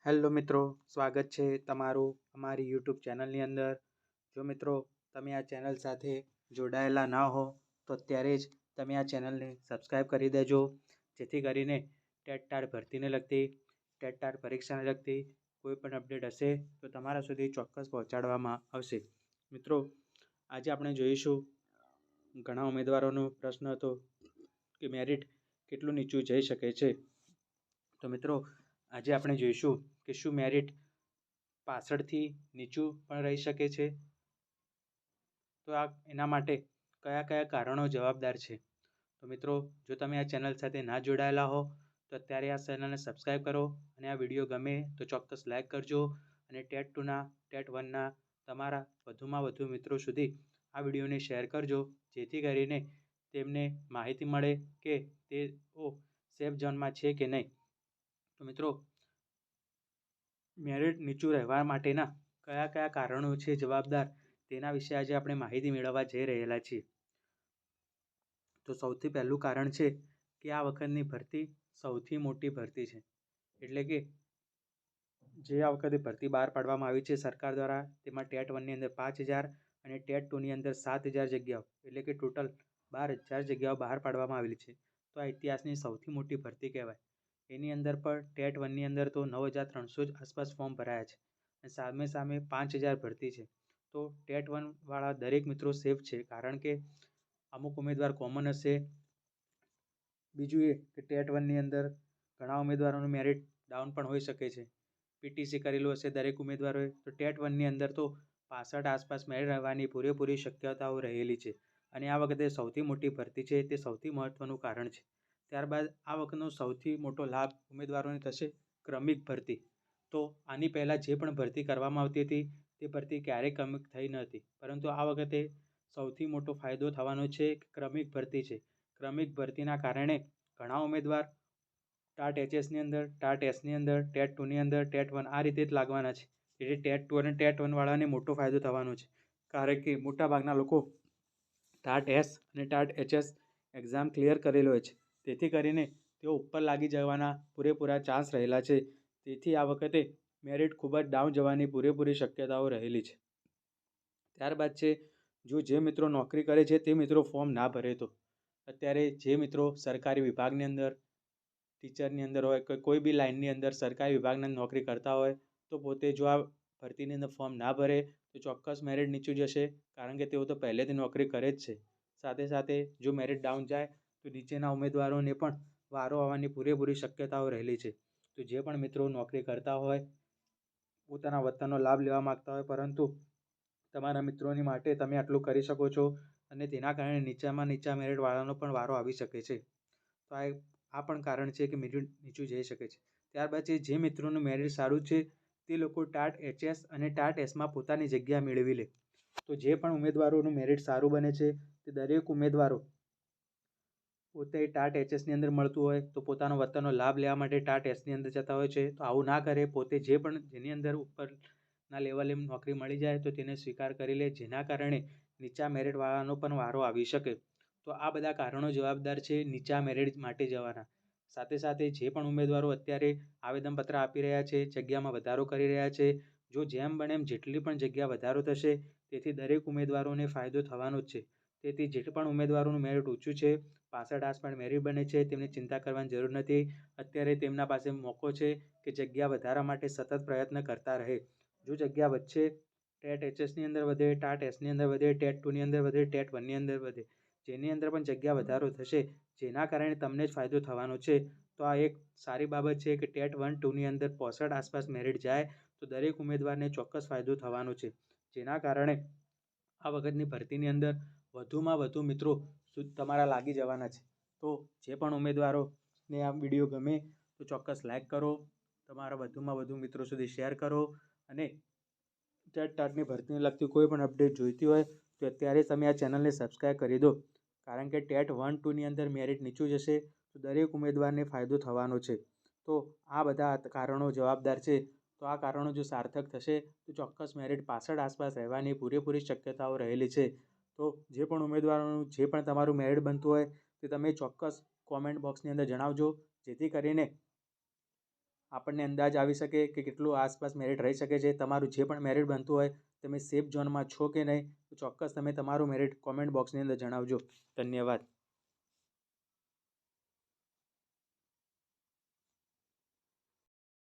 Hello મિત્રો, સ્વાગત છે તમારું અમારી યુટ્યુબ ચેનલની અંદર। જો મિત્રો તમે આ ચેનલ સાથે જોડાયેલા ના હો તો અત્યારે જ તમે આ ચેનલને સબસ્ક્રાઈબ કરી દેજો, જેથી કરીને ટેટ ભરતીને લગતી ટેટ પરીક્ષાને લગતી કોઈ પણ અપડેટ હશે તો તમારા સુધી ચોક્કસ પહોંચાડવામાં આવશે। મિત્રો આજે આપણે જોઈશું, ઘણા ઉમેદવારોનો પ્રશ્ન હતો કે મેરિટ કેટલું નીચું જઈ શકે છે। તો મિત્રો આજે આપણે જોઈશું કે શું મેરિટ 65થી નીચું પણ રહી શકે છે, તો એના માટે કયા કયા કારણો જવાબદાર છે। તો મિત્રો જો તમે આ ચેનલ સાથે ના જોડાયેલા હો તો અત્યારે આ ચેનલને સબસ્ક્રાઈબ કરો અને આ વિડીયો ગમે તો ચોક્કસ લાઈક કરજો અને ટેટ 2ના ટેટ 1ના તમારા વધુમાં વધુ મિત્રો સુધી આ વિડીયોને શેર કરજો, જેથી કરીને તેમને માહિતી મળે કે તેઓ સેફ ઝોનમાં છે કે નહીં। તો મિત્રો મેરિટ નીચું રહેવા માટેના કયા કયા કારણો છે જવાબદાર, તેના વિશે આજે આપણે માહિતી મેળવવા જઈ રહેલા છીએ। તો સૌથી પહેલું કારણ છે કે આ વખતની ભરતી સૌથી મોટી ભરતી છે, એટલે કે જે આ વખતે ભરતી બહાર પાડવામાં આવી છે સરકાર દ્વારા, તેમાં ટેટ 1ની અંદર 5000 અને ટેટ 2ની અંદર 7000 જગ્યાઓ, એટલે કે ટોટલ 12000 જગ્યાઓ બહાર પાડવામાં આવેલી છે। તો આ ઇતિહાસની સૌથી મોટી ભરતી કહેવાય। એની અંદર પણ ટેટ 1ની અંદર તો 9300 જ આસપાસ ફોર્મ ભરાયા છે અને સામે સામે 5000 ભરતી છે। તો ટેટ 1વાળા દરેક મિત્રો સેફ છે, કારણ કે અમુક ઉમેદવાર કોમન હશે। બીજું એ કે ટેટ 1ની અંદર ઘણા ઉમેદવારોનું મેરિટ ડાઉન પણ હોઈ શકે છે, પીટીસી કરેલું હશે દરેક ઉમેદવારોએ, તો ટેટ 1ની અંદર તો 65 આસપાસ મેરિટ રહેવાની પૂરેપૂરી શક્યતાઓ રહેલી છે અને આ વખતે સૌથી મોટી ભરતી છે, તે સૌથી મહત્વનું કારણ છે। ત્યારબાદ આ વખતનો સૌથી મોટો લાભ ઉમેદવારોને થશે ક્રમિક ભરતી। તો આની પહેલાં જે પણ ભરતી કરવામાં આવતી હતી તે ભરતી ક્યારેય ક્રમિક થઈ ન હતી, પરંતુ આ વખતે સૌથી મોટો ફાયદો થવાનો છે કે ક્રમિક ભરતી છે। ક્રમિક ભરતીના કારણે ઘણા ઉમેદવાર ટાટ એચએસની અંદર, ટાટ એસની અંદર, ટેટ 2ની અંદર, ટેટ 1 આ રીતે જ લાગવાના છે। એટલે ટેટ 2 અને ટેટ 1 વાળાને મોટો ફાયદો થવાનો છે, કારણ કે મોટાભાગના લોકો ટાટ એસ અને ટાટ એચએસ એક્ઝામ ક્લિયર કરેલો હોય છે, તેથી કરીને તેઓ ઉપર લાગી જવાના પૂરેપૂરા ચાન્સ રહેલા છે। તેથી આ વખતે મેરિટ ખૂબ જ ડાઉન જવાની પૂરેપૂરી શક્યતાઓ રહેલી છે। ત્યારબાદ છે, જો જે મિત્રો નોકરી કરે છે તે મિત્રો ફોર્મ ના ભરે તો અત્યારે જે મિત્રો સરકારી વિભાગની અંદર, ટીચરની અંદર હોય કે કોઈ બી લાઇનની અંદર સરકારી વિભાગની નોકરી કરતા હોય તો પોતે જો આ ભરતીની અંદર ફોર્મ ના ભરે તો ચોક્કસ મેરિટ નીચું જશે, કારણ કે તેઓ તો પહેલેથી નોકરી કરે જ છે। સાથે સાથે જો મેરિટ ડાઉન જાય તો નીચેના ઉમેદવારોને પણ વારો આવવાની પૂરેપૂરી શક્યતાઓ રહેલી છે। તો જે પણ મિત્રો નોકરી કરતા હોય, પોતાના વતનનો લાભ લેવા માગતા હોય, પરંતુ તમારા મિત્રોની માટે તમે આટલું કરી શકો છો અને તેના કારણે નીચામાં નીચા મેરિટવાળાનો પણ વારો આવી શકે છે। તો આ પણ કારણ છે કે મેરિટ નીચું જઈ શકે છે। ત્યારબાદ જે મિત્રોનું મેરિટ સારું છે તે લોકો ટાટ એચએસ અને ટાટ એસમાં પોતાની જગ્યા મેળવી લે। તો જે પણ ઉમેદવારોનું મેરિટ સારું બને છે તે દરેક ઉમેદવારો પોતે ટાટ એચએસની અંદર મળતું હોય તો પોતાનો વતનનો લાભ લેવા માટે ટાટ એસની અંદર જતા હોય છે। તો આવું ના કરે, પોતે જે પણ જેની અંદર ઉપરના લેવલે નોકરી મળી જાય તો તેને સ્વીકાર કરી લે, જેના કારણે નીચા મેરિટવાળાનો પણ વારો આવી શકે। તો આ બધા કારણો જવાબદાર છે નીચા મેરિટ માટે જવાના। સાથે સાથે જે પણ ઉમેદવારો અત્યારે આવેદનપત્ર આપી રહ્યા છે, જગ્યામાં વધારો કરી રહ્યા છે, જો જેમ બને એમ જેટલી પણ જગ્યા વધારો થશે તેથી દરેક ઉમેદવારોને ફાયદો થવાનો જ છે। તેથી જે પણ ઉમેદવારોનું મેરિટ ઓછું છે, 65 આસપાસ મેરિટ બને છે, તેમને ચિંતા કરવાની જરૂર નથી। અત્યારે તેમના પાસે મોકો છે કે જગ્યા વધારા માટે સતત પ્રયત્ન કરતા રહે। જો જગ્યા વધશે, ટેટ એચએસની અંદર વધે, ટાટ એસની અંદર વધે, ટેટ 2ની અંદર વધે, ટેટ 1ની અંદર વધે, જેની અંદર પણ જગ્યા વધારો થશે, જેના કારણે તમને જ ફાયદો થવાનો છે। તો આ એક સારી બાબત છે કે ટેટ 1, 2ની અંદર 65 આસપાસ મેરિટ જાય તો દરેક ઉમેદવારને ચોક્કસ ફાયદો થવાનો છે, જેના કારણે આ વખતની ભરતીની અંદર વધુમાં વધુ મિત્રો તમારા લાગી જવાના છે। તો જે પણ ઉમેદવારોને આ વિડીયો ગમે તો ચોક્કસ લાઈક કરો, તમારા વધુમાં વધુ મિત્રો સુધી શેર કરો અને ટાટની ભરતીને લગતી કોઈ પણ અપડેટ જોઈતી હોય તો અત્યારે તમે આ ચેનલને સબસ્ક્રાઈબ કરી દો, કારણ કે ટેટ 1, 2ની અંદર મેરિટ નીચું જશે તો દરેક ઉમેદવારને ફાયદો થવાનો છે। તો આ બધા કારણો જવાબદાર છે। તો આ કારણો જો સાર્થક થશે તો ચોક્કસ મેરિટ 65 આસપાસ રહેવાની પૂરેપૂરી શક્યતાઓ રહેલી છે। તો જે પણ ઉમેદવારોનું જે પણ તમારું મેરિટ બનતું હોય તે તમે ચોક્કસ કોમેન્ટ બોક્સની અંદર જણાવજો, જેથી કરીને આપણને અંદાજ આવી શકે કે કેટલું આસપાસ મેરિટ રહી શકે છે. તમારું જે પણ મેરિટ બનતું હોય તમે સેફ ઝોનમાં છો કે નહીં, તો ચોક્કસ તમે તમારું મેરિટ કોમેન્ટ બોક્સની અંદર જણાવજો. ધન્યવાદ.